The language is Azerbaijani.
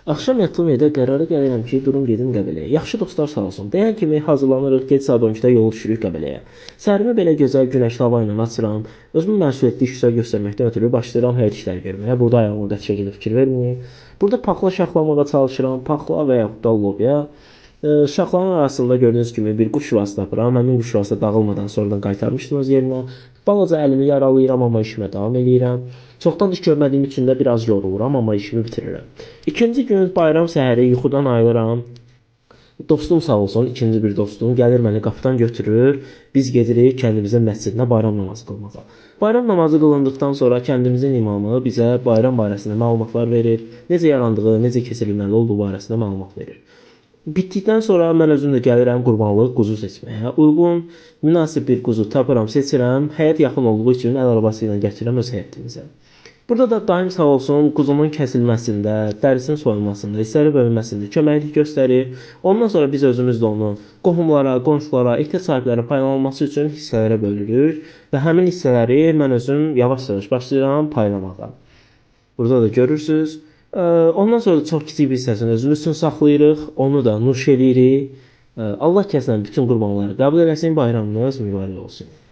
Axşam yatdığım yerdə qərara gəlirəm ki, durum gedim Qəbələyə. Yaxşı dostlar sağ olsun. Deyən kimi hazırlanırıq, gec saat 12-də yol düşürük Qəbələyə. Səhərimi belə gözəl günəşli hava ilə açıram. Özümü məsuliyyətli işlər göstərməkdən ötürü başlayıram həyat işləri görməyə. Burada ayağımda şəkildə fikir verməyim. Burada paxla şaxlamağa çalışıram. Paxla və yaxud da lobya. Şaxlanın arasında gördüyünüz kimi bir quş yuvası tapıram. Həmin quş yuvası dağılmadan sonradan qaytarmışdım öz yerinə. Balaca əlimi yaralayıram, amma işimə davam edirəm. Çoxdan iş görmədiyim üçün də biraz yoruluram, amma işimi bitirirəm. İkinci gün bayram səhəri yuxudan ayılıram. Dostum sağ olsun, ikinci bir dostum gəlir məni qapıdan götürür. Biz gedirik kəndimizin məscidinə bayram namazı qılmağa. Bayram namazı qılındıqdan sonra kəndimizin imamı bizə bayram barəsində məlumatlar verir. Necə yarandığı, necə keçirilməli olduğu barəsində məlumat verir. Bitdikdən sonra mən özüm də gəlirəm qurbanlıq quzu seçməyə. Uyğun, münasib bir quzu tapıram, seçirəm. Həyət yaxın olduğu üçün əl arabası ilə gətirirəm öz həyətimizə. Burada da daim sağ olsun quzunun kəsilməsində, dərisinin soyulmasında, hissəli bölünməsində köməklik göstərir. Ondan sonra biz özümüz də onu qohumlara, qonşulara, ehtiyac sahiblərinin paylanılması üçün hissələrə bölürük və həmin hissələri mən özüm yavaş-yavaş başlayıram paylamağa. Burada da görürsüz. Ondan sonra da çox kiçik bir hissəsini özümüz üçün saxlayırıq, onu da nuş eləyirik. Allah kəsilən bütün qurbanları qəbul eləsin, bayramınız mübarək olsun.